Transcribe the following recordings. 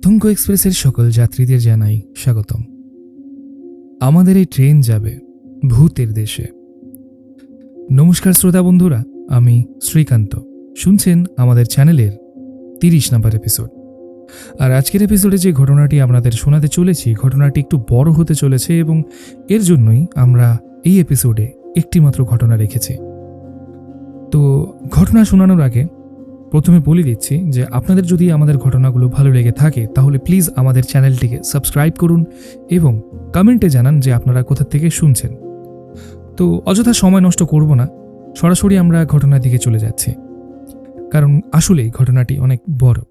আতঙ্ক এক্সপ্রেসের সকল যাত্রীদের জানাই স্বাগতম। আমাদের এই ট্রেন যাবে ভূতের দেশে। নমস্কার শ্রোতা বন্ধুরা, আমি শ্রীকান্ত। শুনছেন আমাদের চ্যানেলের 30 নম্বর এপিসোড। আর আজকের এপিসোডে যে ঘটনাটি আপনাদের শোনাতে চলেছি, ঘটনাটি একটু বড় হতে চলেছে এবং এর জন্যই আমরা এই এপিসোডে একটি মাত্র ঘটনা রেখেছি। তো ঘটনা শোনানোর আগে প্রথমে বলে দিচ্ছি যে আপনাদের যদি আমাদের ঘটনাগুলো ভালো লেগে থাকে তাহলে প্লিজ আমাদের চ্যানেলটিকে সাবস্ক্রাইব করুন এবং কমেন্টে জানান যে আপনারা কোথা থেকে শুনছেন। তো অযথা সময় নষ্ট করব না, সরাসরি আমরা ঘটনার দিকে চলে যাচ্ছি, কারণ আসলেই ঘটনাটি অনেক বড়।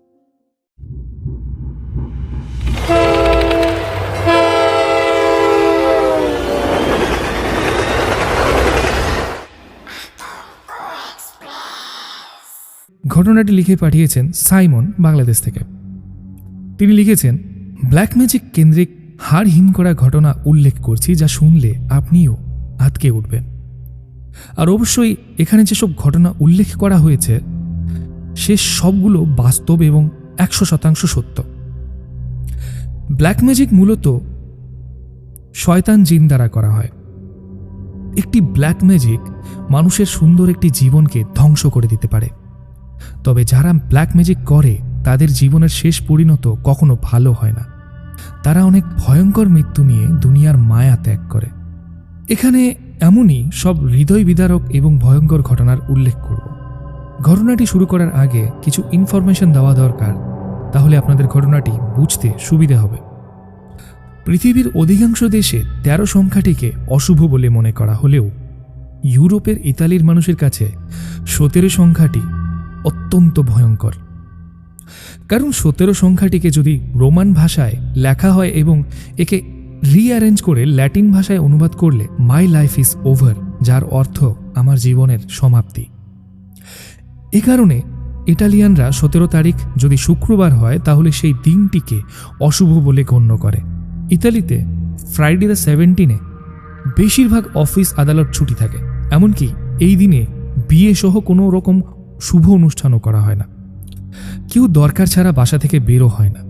ঘটনাটি লিখে পাঠিয়েছেন সাইমন, বাংলাদেশ থেকে। তিনি লিখেছেন, ব্ল্যাক ম্যাজিক কেন্দ্রিক হাড় হিম করা ঘটনা উল্লেখ করছি, যা শুনলে আপনিও আঁতকে উঠবেন। আর অবশ্যই এখানে যেসব ঘটনা উল্লেখ করা হয়েছে সে সবগুলো বাস্তব এবং 100% সত্য। ব্ল্যাক ম্যাজিক মূলত শয়তান জিন দ্বারা করা হয়। একটি ব্ল্যাক ম্যাজিক মানুষের সুন্দর একটি জীবনকে ধ্বংস করে দিতে পারে, তবে যারা ব্ল্যাক ম্যাজিক করে তাদের জীবনের শেষ পরিণত কখনো ভালো হয় না। তারা অনেক ভয়ঙ্কর মৃত্যু নিয়ে দুনিয়ার মায়া ত্যাগ করে। এখানে এমনই সব হৃদয় বিদারক এবং ভয়ঙ্কর ঘটনার উল্লেখ করব। ঘটনাটি শুরু করার আগে কিছু ইনফরমেশন দেওয়া দরকার, তাহলে আপনাদের ঘটনাটি বুঝতে সুবিধা হবে। পৃথিবীর অধিকাংশ দেশে 13 সংখ্যাটিকে অশুভ বলে মনে করা হলেও ইউরোপের ইতালির মানুষের কাছে 17 সংখ্যাটি অত্যন্ত ভয়ঙ্কর। কারণ 17 সংখ্যাটিকে যদি রোমান ভাষায় লেখা হয় এবং একে রিঅ্যারেঞ্জ করে ল্যাটিন ভাষায় অনুবাদ করলে মাই লাইফ ইজ ওভার, যার অর্থ আমার জীবনের সমাপ্তি। এ কারণে ইটালিয়ানরা 17 তারিখ যদি শুক্রবার হয় তাহলে সেই দিনটিকে অশুভ বলে গণ্য করে। ইতালিতে ফ্রাইডে দ্য 17 বেশিরভাগ অফিস আদালত ছুটি থাকে, এমনকি এই দিনে বিয়ে সহ কোনো রকম শুভ অনুষ্ঠানও করা হয় না। কেউ দরকার ছাড়া বাসা থেকে বেরো হয় না।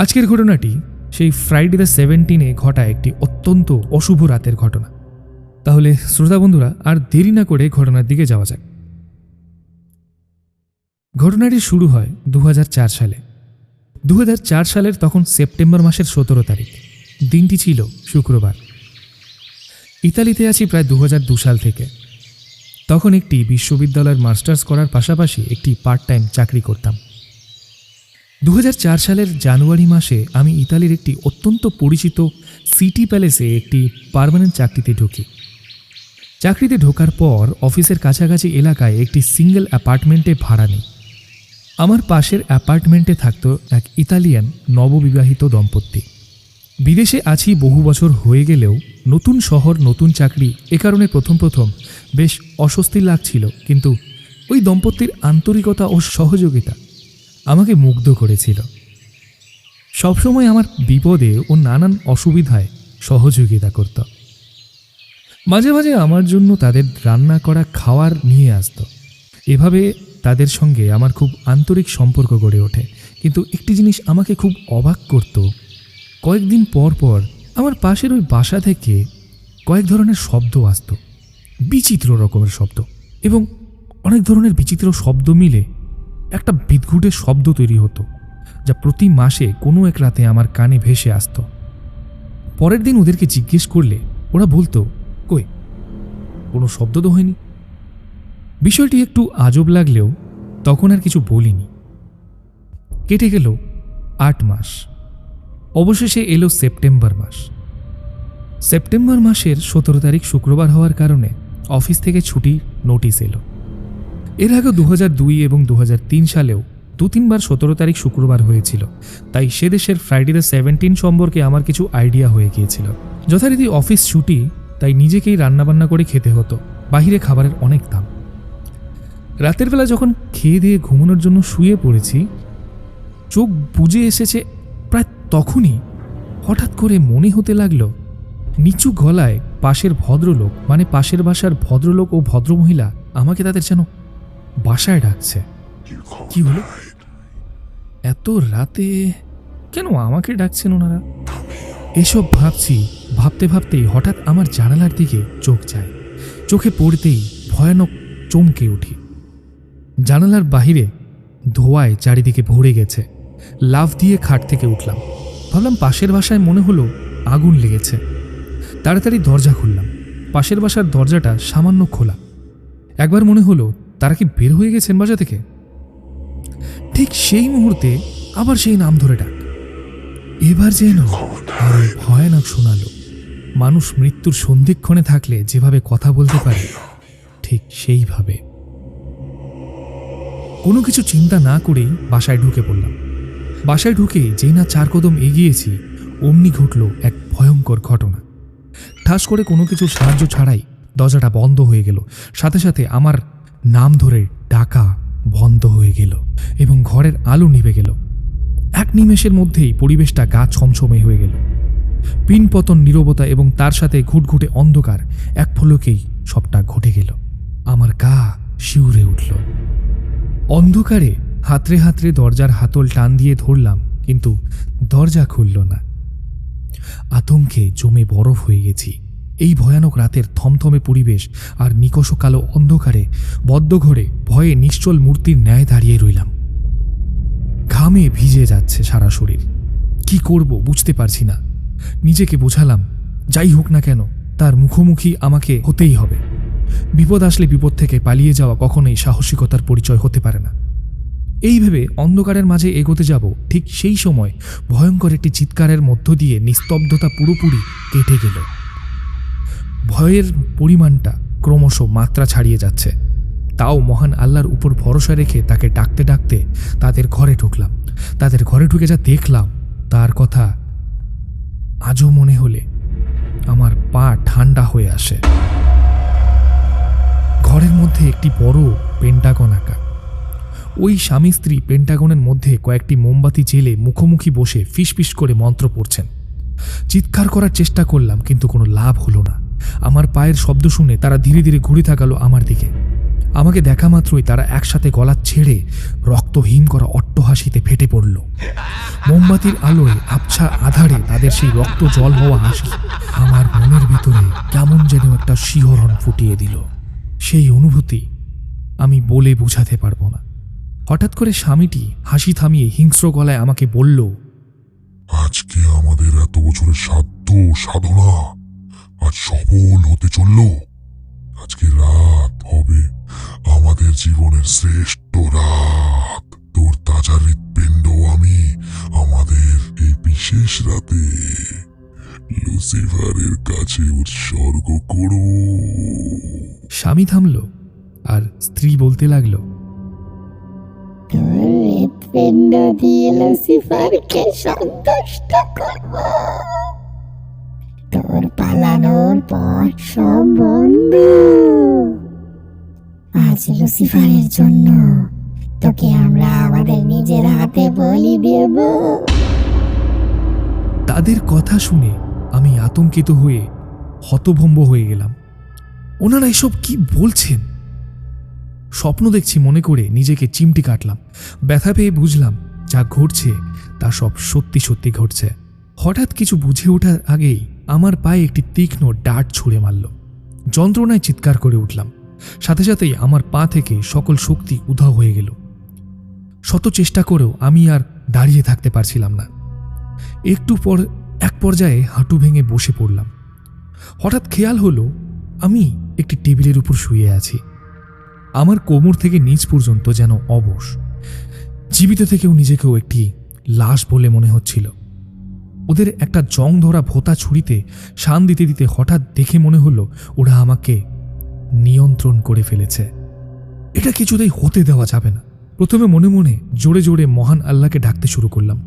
আজকের ঘটনাটি সেই ফ্রাইডে দ্য 17 ঘটা একটি অত্যন্ত অশুভ রাতের ঘটনা। তাহলে শ্রোতা বন্ধুরা, আর দেরি না করে ঘটনার দিকে যাওয়া যাক। ঘটনাটি শুরু হয় 2004 সালে। 2004 সালের তখন সেপ্টেম্বর মাসের 17 তারিখ। দিনটি ছিল শুক্রবার। ইতালিতে আছি প্রায় 2002 সাল থেকে। তখন একটি বিশ্ববিদ্যালয়ের মাস্টার্স করার পাশাপাশি একটি পার্ট টাইম চাকরি করতাম। 2004 সালের জানুয়ারি মাসে আমি ইতালির একটি অত্যন্ত পরিচিত সিটি প্যালেসে একটি পার্মানেন্ট চাকরিতে ঢুকি। চাকরিতে ঢোকার পর অফিসের কাছাকাছি এলাকায় একটি সিঙ্গেল অ্যাপার্টমেন্টে ভাড়া নিই। আমার পাশের অ্যাপার্টমেন্টে থাকত এক ইতালিয়ান নববিবাহিত দম্পতি। বিদেশে আছি বহু বছর হয়ে গেলেও নতুন শহর, নতুন চাকরি, এ কারণে প্রথম বেশ অস্বস্তি লাগছিল, কিন্তু ওই দম্পতির আন্তরিকতা ও সহযোগিতা আমাকে মুগ্ধ করেছিল। সবসময় আমার বিপদে ও নানান অসুবিধায় সহযোগিতা করত। মাঝে মাঝে আমার জন্য তাদের রান্না করা খাওয়ার নিয়ে আসত। এভাবে তাদের সঙ্গে আমার খুব আন্তরিক সম্পর্ক গড়ে ওঠে। কিন্তু একটি জিনিস আমাকে খুব অবাক করত, কয়েকদিন পর পর আমার পাশের ওই বাসা থেকে কয়েক ধরনের শব্দ আসত, বিচিত্র রকমের শব্দ, এবং অনেক ধরনের বিচিত্র শব্দ মিলে একটা বিদঘুটে শব্দ তৈরি হতো, যা প্রতি মাসে কোনো এক রাতে আমার কানে ভেসে আসত। পরের দিন ওদেরকে জিজ্ঞেস করলে ওরা বলতো, কই, কোনো শব্দ তো হয়নি। বিষয়টি একটু আজব লাগলেও তখন আর কিছু বলিনি। কেটে গেল 8 মাস। অবশেষে এলো সেপ্টেম্বর মাস। সেপ্টেম্বর মাসের 17 তারিখ শুক্রবার হওয়ার কারণে অফিস থেকে ছুটির নোটিশ এলো। এর আগে 2002 এবং 2003 সালেও 2-3 বার 17 তারিখ শুক্রবার হয়েছিল, তাই সে দেশের ফ্রাইডে দ্য 17 সম্পর্কে আমার কিছু আইডিয়া হয়ে গিয়েছিল। যথারীতি অফিস ছুটি, তাই নিজেকেই রান্নাবান্না করে খেতে হতো। বাহিরে খাবারের অনেক দাম। রাতের বেলা যখন খেয়ে দিয়ে ঘুমানোর জন্য শুয়ে পড়েছি, চোখ বুজে এসেছে প্রায় তখনই হঠাৎ করে মনে হতে লাগলো নিচু গলায় পাশের ভদ্রলোক, মানে পাশের বাসার ভদ্রলোক ও ভদ্রমহিলা আমাকে তাদের যেন বাসায় ডাকছে। কি হলো? এত রাতে কেন আমাকে ডাকছেন ওনারা? এসব ভাবতে ভাবতেই হঠাৎ আমার জানালার দিকে চোখ যায়। চোখে পড়তেই ভয়ানক চমকে উঠি। জানালার বাহিরে ধোঁয়ায় চারিদিকে ভরে গেছে। লাফ দিয়ে খাট থেকে উঠলাম। ভাবলাম পাশের বাসায় মনে হলো আগুন লেগেছে। তাড়াতাড়ি দরজা খুললাম। পাশের বাসার দরজাটা সামান্য খোলা। একবার মনে হলো তারা কি বের হয়ে গেছেন বাসা থেকে। ঠিক সেই মুহূর্তে আবার সেই নাম ধরে ডাক। এবার যেন আরো ভয়ানক শোনালো। মানুষ মৃত্যুর সন্ধিক্ষণে থাকলে যেভাবে কথা বলতে পারে ঠিক সেইভাবে। কোনো কিছু চিন্তা না করেই বাসায় ঢুকে পড়লাম। বাসায় ঢুকে যেই না 4 কদম এগিয়েছি অমনি ঘটল এক ভয়ঙ্কর ঘটনা। ঠাস করে কোনো কিছু সাহায্য ছাড়াই দরজাটা বন্ধ হয়ে গেল। সাথে সাথে আমার নাম ধরে ডাকা বন্ধ হয়ে গেল এবং ঘরের আলো নিভে গেল। এক নিমেষের মধ্যেই পরিবেশটা গা ছমছমে হয়ে গেল। পিনপতন নীরবতা এবং তার সাথে ঘুটঘুটে অন্ধকার এক পলকেই সবটা ঘটে গেল। আমার গা শিউরে উঠল। অন্ধকারে হাতড়ে হাতড়ে দরজার হাতল টান দিয়ে ধরলাম, কিন্তু দরজা খুলল না। আতঙ্কে জমে বরফ হয়ে গেছি। এই ভয়ানক রাতের থমথমে পরিবেশ আর নিকষ কালো অন্ধকারে বদ্ধ ঘরে ভয়ে নিশ্চল মূর্তির ন্যায় দাঁড়িয়ে রইলাম। ঘামে ভিজে যাচ্ছে সারা শরীর। কি করব বুঝতে পারছি না। নিজেকে বোঝালাম যাই হোক না কেন তার মুখোমুখি আমাকে হতেই হবে। বিপদ আসলে বিপদ থেকে পালিয়ে যাওয়া কখনোই সাহসিকতার পরিচয় হতে পারে না। এই ভেবে অন্ধকারের মাঝে এগোতে যাব, ঠিক সেই সময় ভয়ঙ্কর একটি চিৎকারের মধ্য দিয়ে নিস্তব্ধতা পুরোপুরি কেটে গেল। ভয়ের পরিমাণটা ক্রমশ মাত্রা ছাড়িয়ে যাচ্ছে। তাও মহান আল্লাহর উপর ভরসা রেখে তাকে ডাকতে ডাকতে তাদের ঘরে ঢুকলাম। তাদের ঘরে ঢুকে যা দেখলাম তার কথা আজও মনে হলে আমার পা ঠান্ডা হয়ে আসে। ঘরের মধ্যে একটি বড় পেন্টাগন আঁকা। ওই স্বামী স্ত্রী পেন্টাগনের মধ্যে কয়েকটি মোমবাতি জেলে মুখোমুখি বসে ফিসফিস করে মন্ত্র পড়ছেন। চিৎকার করার চেষ্টা করলাম, কিন্তু কোনো লাভ হলো না। আমার পায়ের শব্দ শুনে তারা ধীরে ধীরে ঘুরে তাকালো আমার দিকে। আমাকে দেখা মাত্রই তারা একসাথে গলা ছেড়ে রক্তহীন করা অট্টহাসিতে ফেটে পড়ল। মোমবাতির আলোয় আবছা আধারে তাদের সেই রক্ত জল হওয়া হাসি আমার মনের ভিতরে কেমন যেন একটা শিহরণ ফুটিয়ে দিল। সেই অনুভূতি আমি বলে বোঝাতে পারবো না। হঠাৎ করে স্বামীটি হাসি থামিয়ে হিংস্র গলায় আমাকে বলল, আজকে আমাদের এত বছরের সাধ্য সাধনা আজ সফল হতে চলল। আজকে রাত হবে আমাদের জীবনের শ্রেষ্ঠ রাত। তোর তাজা হৃৎপিণ্ড আমি আমাদের এই বিশেষ রাতে লুসিফারের কাছে উৎসর্গ করো। স্বামী থামল আর স্ত্রী বলতে লাগলো, তোর হৃৎপিণ্ড দিয়ে লুসিফারকে সন্তুষ্ট করব। তোর পালানোর পথ সব বন্ধ। আজ লুসিফারের জন্য তোকে আমরা আমাদের নিজের হাতে বলি দেব। তাদের কথা শুনে আমি আতঙ্কিত হয়ে হতভম্ব হয়ে গেলাম। ওনারা এসব কি বলছেন? স্বপ্ন দেখছি মনে করে নিজেকে চিমটি কাটলাম। ব্যথা পেয়ে বুঝলাম যা ঘটছে তা সব সত্যি সত্যি ঘটছে। হঠাৎ কিছু বুঝে ওঠার আগেই আমার পায়ে একটি তীক্ষ্ণ ডাঁট ছুঁড়ে মারল। যন্ত্রণায় চিৎকার করে উঠলাম। সাথে সাথেই আমার পা থেকে সকল শক্তি উধাও হয়ে গেল। শত চেষ্টা করেও আমি আর দাঁড়িয়ে থাকতে পারছিলাম না। একটু পর এক পর্যায়ে হাঁটু ভেঙে বসে পড়লাম। হঠাৎ খেয়াল হলো আমি একটি টেবিলের উপর শুয়ে আছি। আমার কোমর থেকে নিচ পর্যন্ত যেন অবশ। জীবিত থেকেও নিজেকেও একটি লাশ বলে মনে হচ্ছিল। ওদের একটা জং ধরা ভোঁতা ছুরিতে শান দিতে দিতে হঠাৎ দেখে মনে হলো ওরা আমাকে নিয়ন্ত্রণ করে ফেলেছে। এটা কিছুতেই হতে দেওয়া যাবে না। প্রথমে মনে মনে জোরে জোরে মহান আল্লাহকে ডাকতে শুরু করলাম।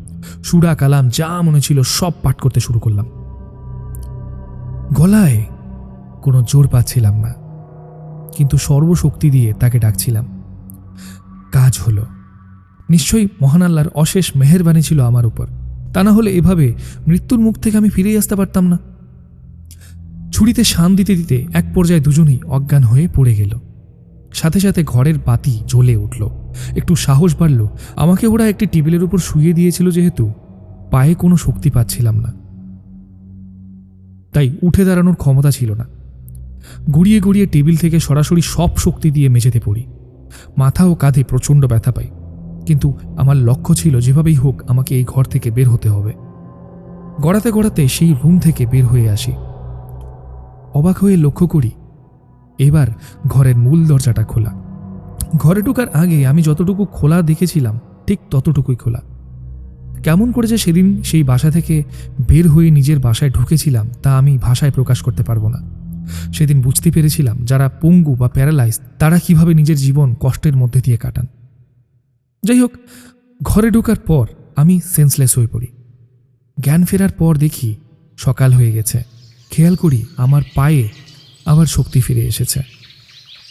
সূরা কালাম যা মনে ছিল সব পাঠ করতে শুরু করলাম। গলায় কোনো জোর পাচ্ছিলাম না, কিন্তু সর্বশক্তি দিয়ে তাকে ডাকছিলাম। কাজ হলো। নিশ্চয়ই মহান আল্লাহর অশেষ মেহেরবানি ছিল আমার উপর। তা না হলে এভাবে মৃত্যুর মুখ থেকে আমি ফিরেই আসতে পারতাম না। ছুরিতে শান দিতে দিতে এক পর্যায়ে দুজনেই অজ্ঞান হয়ে পড়ে গেল। সাথে সাথে ঘরের বাতি জ্বলে উঠল। একটু সাহস বাড়ল। আমাকে ওরা একটি টেবিলের উপর শুইয়ে দিয়েছিল যেহেতু পায়ে কোনো শক্তি পাচ্ছিলাম না, তাই উঠে দাঁড়ানোর ক্ষমতা ছিল না। গুড়িয়ে গুড়িয়ে টেবিল থেকে সরাসরি সব শক্তি দিয়ে মেঝেতে পড়ি। মাথা ও কাঁধে প্রচণ্ড ব্যথা পাই, কিন্তু আমার লক্ষ্য ছিল যেভাবেই হোক আমাকে এই ঘর থেকে বের হতে হবে। গড়াতে গড়াতে সেই রুম থেকে বের হয়ে আসি। অবাক হয়ে লক্ষ্য করি এবার ঘরের মূল দরজাটা খোলা। ঘরে ঢোকার আগে আমি যতটুকু খোলা দেখেছিলাম ঠিক ততটুকুই খোলা। কেমন করে যে সেদিন সেই বাসা থেকে বের হয়ে নিজের বাসায় ঢুকেছিলাম তা আমি ভাষায় প্রকাশ করতে পারবো না। সেদিন বুঝতে পেরেছিলাম যারা পঙ্গু বা প্যারালাইজ তারা কিভাবে নিজের জীবন কষ্টের মধ্যে দিয়ে কাটান। যাই হোক, ঘরে ঢোকার পর আমি সেন্সলেস হয়ে পড়ি। জ্ঞান ফেরার পর দেখি সকাল হয়ে গেছে। খেয়াল করি আমার পায়ে আবার শক্তি ফিরে এসেছে।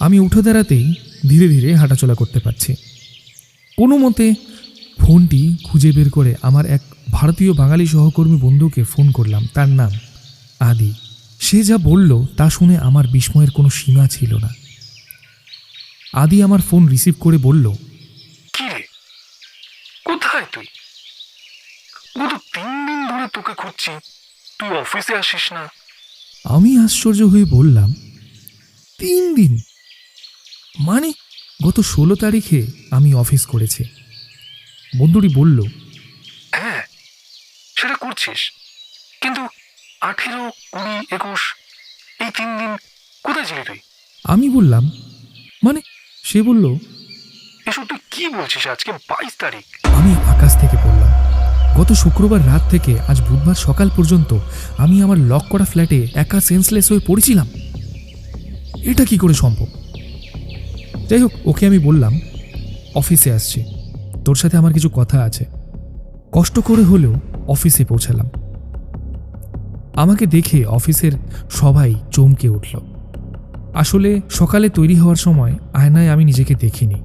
আমি উঠে দাঁড়াতেই ধীরে ধীরে হাঁটাচলা করতে পারছি। কোনো মতে ফোনটি খুঁজে বের করে আমার এক ভারতীয় বাঙালি সহকর্মী বন্ধুকে ফোন করলাম। তার নাম আদি। সে যা বলল তা শুনে আমার বিস্ময়ের কোনো সীমা ছিল না। আদি আমার ফোন রিসিভ করে বলল, কি রে, কোথায় তুই? গত 3 দিন ধরে তোকে খুঁজছি, তুই অফিসে আসিস না। আমি আশ্চর্য হয়ে বললাম, 3 দিন মানে গত 16 তারিখে আমি অফিস করেছি। বন্ধুটি বলল, হ্যাঁ সেটা করছিস, কিন্তু 18, 20, 21 এই 3 দিন কোথায় ছিলি তুই? আমি বললাম, মানে? সে বলল, এসব তুই কি বলছিস? আজকে 22 তারিখ। আমি আকাশ থেকে পড়লাম। গত শুক্রবার রাত থেকে আজ বুধবার সকাল পর্যন্ত আমি আমার লক করা ফ্ল্যাটে একা সেন্সলেস হয়ে পড়েছিলাম। এটা কি করে সম্ভব? যাই হোক, ওকে আমি বললাম, অফিসে আসছি, তোর সাথে আমার কিছু কথা আছে। কষ্ট করে হলেও অফিসে পৌঁছালাম। আমাকে দেখে অফিসের সবাই চমকে উঠল। আসলে সকালে তৈরি হওয়ার সময় আয়নায় আমি নিজেকে দেখিনি।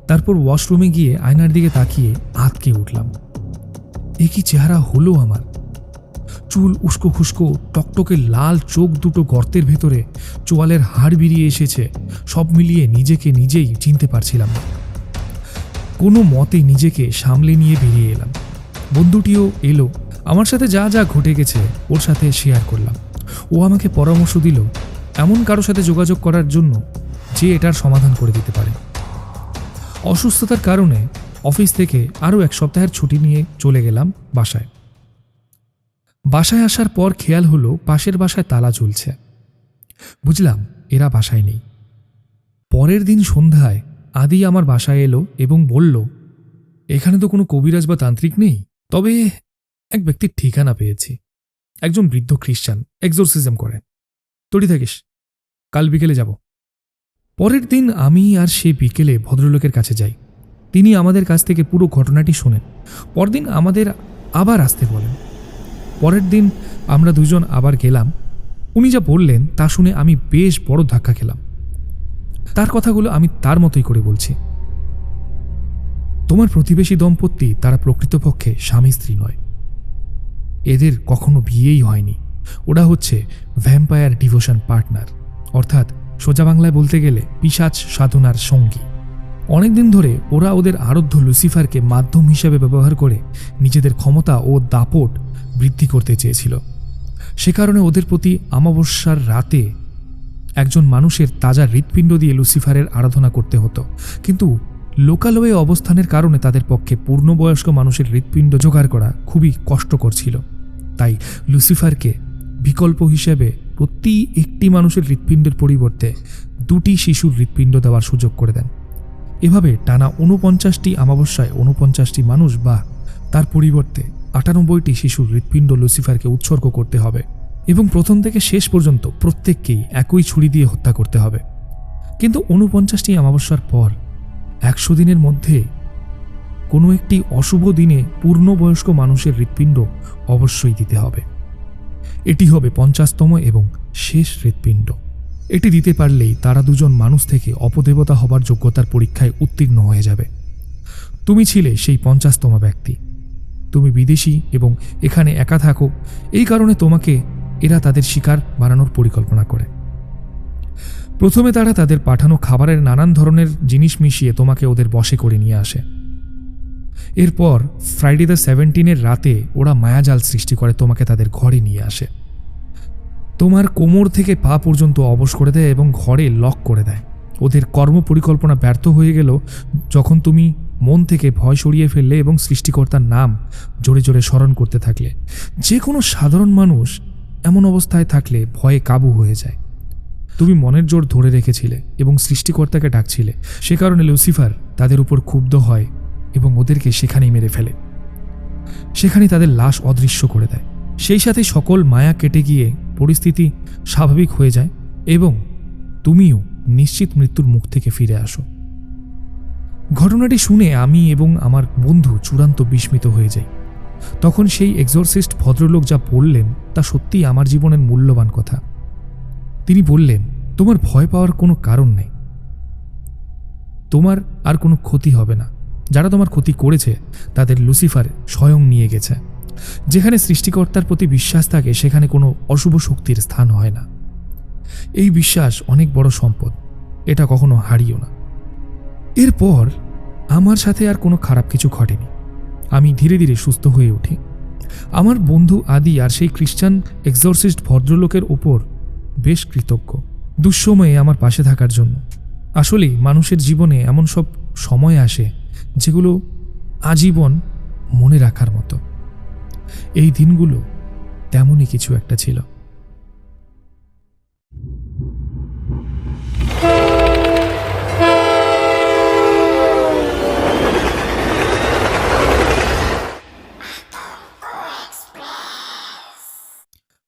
তারপর ওয়াশরুমে গিয়ে আয়নার দিকে তাকিয়ে আঁতকে উঠলাম। এ কি চেহারা হলো আমার! চুল উস্কো খুস্কো, টকটকে লাল চোখ দুটো গর্তের ভেতরে, চোয়ালের হাড় বেরিয়ে এসেছে। সব মিলিয়ে নিজেকে নিজেই চিনতে পারছিলাম না। কোনো মতে নিজেকে সামলে নিয়ে বেরিয়ে এলাম। বন্ধুটিও এলো। আমার সাথে যা যা ঘটে গেছে ওর সাথে শেয়ার করলাম। ও আমাকে পরামর্শ দিল এমন কারোর সাথে যোগাযোগ করার জন্য যে এটার সমাধান করে দিতে পারে। অসুস্থতার কারণে অফিস থেকে আরও 1 সপ্তাহের ছুটি নিয়ে চলে গেলাম বাসায়। বাসায় আসার পর খেয়াল হলো পাশের বাসায় তালা ঝুলছে। বুঝলাম এরা বাসায় নেই। পরের দিন সন্ধ্যায় আদি আমার বাসায় এলো এবং বলল, এখানে তো কোনো কবিরাজ বা তান্ত্রিক নেই, তবে এক ব্যক্তির ঠিকানা পেয়েছি। একজন বৃদ্ধ খ্রিস্টান, এক্সোরসিজম করে। তৈরি থাকিস, কাল বিকেলে যাব। পরের দিন আমি আর সে বিকেলে ভদ্রলোকের কাছে যাই। তিনি আমাদের কাছ থেকে পুরো ঘটনাটি শোনেন। পরদিন আমাদের আবার আসতে বলেন। পরের দিন আমরা দুজন আবার গেলাম। উনি যা বললেন তা শুনে আমি বেশ বড় ধাক্কা খেলাম। তার কথাগুলো আমি তার মতোই করে বলছি। তোমার প্রতিবেশী দম্পতি তারা প্রকৃতপক্ষে স্বামী স্ত্রী নয়। এদের কখনো বিয়েই হয়নি। ওরা হচ্ছে ভ্যাম্পায়ার ডিভোশন পার্টনার, অর্থাৎ সোজা বাংলায় বলতে গেলে পিশাচ সাধনার সঙ্গী। অনেকদিন ধরে ওরা ওদের আরাধ্য লুসিফারকে মাধ্যম হিসেবে ব্যবহার করে নিজেদের ক্ষমতা ও দাপট বৃদ্ধি করতে চেয়েছিল। সে কারণে ওদের প্রতি অমাবস্যার রাতে একজন মানুষের তাজা হৃৎপিণ্ড দিয়ে লুসিফারের আরাধনা করতে হতো, কিন্তু লোকালয়ে অবস্থানের কারণে তাদের পক্ষে পূর্ণবয়স্ক মানুষের হৃৎপিণ্ড জোগাড় করা খুবই কষ্টকর ছিল। তাই লুসিফারকে বিকল্প হিসেবে প্রতি একটি মানুষের হৃৎপিণ্ডের পরিবর্তে 2টি শিশুর হৃৎপিণ্ড দেওয়ার সুযোগ করে দেন। এভাবে টানা 49টি অমাবস্যায় 49টি মানুষ বা তার পরিবর্তে 98টি শিশুর হৃৎপিণ্ড লুসিফারকে উৎসর্গ করতে হবে এবং প্রথম থেকে শেষ পর্যন্ত প্রত্যেককেই একই ছুরি দিয়ে হত্যা করতে হবে। কিন্তু 49টি অমাবস্যার পর 100 দিনের মধ্যে কোনো একটি অশুভ দিনে পূর্ণবয়স্ক মানুষের হৃৎপিণ্ড অবশ্যই দিতে হবে। এটি হবে 50তম এবং শেষ হৃৎপিণ্ড। এটি দিতে পারলেই তারা দুজন মানুষ থেকে অপদেবতা হবার যোগ্যতার পরীক্ষায় উত্তীর্ণ হয়ে যাবে। তুমি ছিলে সেই 50তম ব্যক্তি। তুমি বিদেশি এবং এখানে একা থাকো, এই কারণে তোমাকে এরা তাদের শিকার বানানোর পরিকল্পনা করে। প্রথমে তারা তাদের পাঠানো খাবারের নানান ধরনের জিনিস মিশিয়ে তোমাকে ওদের বশে করে নিয়ে আসে। এরপর ফ্রাইডে দ্য 17 রাতে ওরা মায়াজাল সৃষ্টি করে তোমাকে তাদের ঘরে নিয়ে আসে। তোমার কোমর থেকে পা পর্যন্ত অবশ করে দেয় এবং ঘরে লক করে দেয়। ওদের কর্ম পরিকল্পনা ব্যর্থ হয়ে গেল যখন তুমি মন থেকে ভয় সরিয়ে ফেললে এবং সৃষ্টিকর্তার নাম জোরে জোরে স্মরণ করতে থাকলে। যে কোনো সাধারণ মানুষ এমন অবস্থায় থাকলে ভয়ে কাবু হয়ে যায়। তুমি মনের জোর ধরে রেখেছিলে এবং সৃষ্টিকর্তাকে ডাকছিলে। সে কারণে লুসিফার তাদের উপর ক্ষুব্ধ হয় এবং ওদেরকে সেখানেই মেরে ফেলে। সেখানেই তাদের লাশ অদৃশ্য করে দেয়। সেই সাথে সকল মায়া কেটে গিয়ে পরিস্থিতি স্বাভাবিক হয়ে যায় এবং তুমিও নিশ্চিত মৃত্যুর মুখ থেকে ফিরে আসো। ঘটনাটি শুনে আমি এবং আমার বন্ধু চূড়ান্ত বিস্মিত হয়ে যাই। তখন সেই এক্সোরসিস্ট ভদ্রলোক যা বললেন তা সত্যিই আমার জীবনের মূল্যবান কথা। তিনি বললেন, তোমার ভয় পাওয়ার কোনো কারণ নেই, তোমার আর কোনো ক্ষতি হবে না। যারা তোমার ক্ষতি করেছে তাদের লুসিফার স্বয়ং নিয়ে গেছে। যেখানে সৃষ্টিকর্তার প্রতি বিশ্বাস থাকে সেখানে কোনো অশুভ শক্তির স্থান হয় না। এই বিশ্বাস অনেক বড় সম্পদ, এটা কখনো হারিও না। এরপর আমার সাথে আর কোনো খারাপ কিছু ঘটেনি। আমি ধীরে ধীরে সুস্থ হয়ে উঠি। আমার বন্ধু আদি আর সেই খ্রিস্টান এক্সোরসিস্ট ভদ্রলোকের ওপর বেশ কৃতজ্ঞ দুঃসময়ে আমার পাশে থাকার জন্য। আসলেই মানুষের জীবনে এমন সব সময় আসে যেগুলো আজীবন মনে রাখার মতো। এই দিনগুলো তেমনই কিছু একটা ছিল।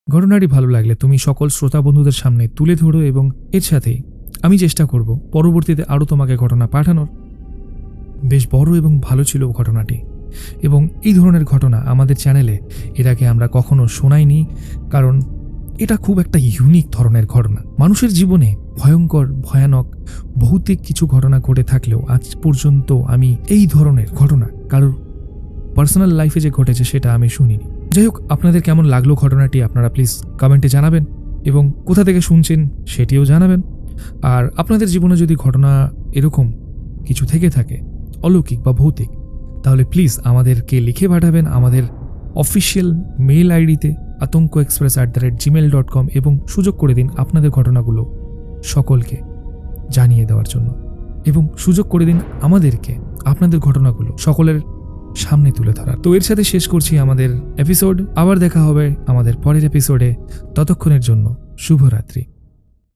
ঘটনাটি ভালো লাগলে তুমি সকল শ্রোতা বন্ধুদের সামনে তুলে ধরো এবং এর সাথে আমি চেষ্টা করব পরবর্তীতে আরও তোমাকে ঘটনা পাঠানোর। বেশ বড় এবং ভালো ছিল ঘটনাটি, এবং এই ধরনের ঘটনা আমাদের চ্যানেলে এর আগে আমরা কখনো শোনাইনি, কারণ এটা খুব একটা ইউনিক ধরনের ঘটনা। মানুষের জীবনে ভয়ঙ্কর ভয়ানক ভৌতিক কিছু ঘটনা ঘটে থাকলেও আজ পর্যন্ত আমি এই ধরনের ঘটনা কারোর পার্সোনাল লাইফে যে ঘটেছে সেটা আমি শুনিনি। যাই হোক, আপনাদের কেমন লাগলো ঘটনাটি আপনারা প্লিজ কমেন্টে জানাবেন এবং কোথা থেকে শুনছেন সেটিও জানাবেন। আর আপনাদের জীবনে যদি ঘটনা এরকম কিছু থেকে থাকে অলৌকিক বা ভৌতিক, তাহলে প্লিজ আমাদেরকে লিখে পাঠাবেন আমাদের অফিসিয়াল মেইল আইডিতে atonkoexpress@gmail.com এবং সুযোগ করে দিন আপনাদের ঘটনাগুলো সকলকে জানিয়ে দেওয়ার জন্য, এবং সুযোগ করে দিন আমাদেরকে আপনাদের ঘটনাগুলো সকলের সামনে তুলে ধরার। তো এর সাথে শেষ করছি আমাদের এপিসোড। আবার দেখা হবে আমাদের পরের এপিসোডে। ততক্ষণের জন্য শুভরাত্রি।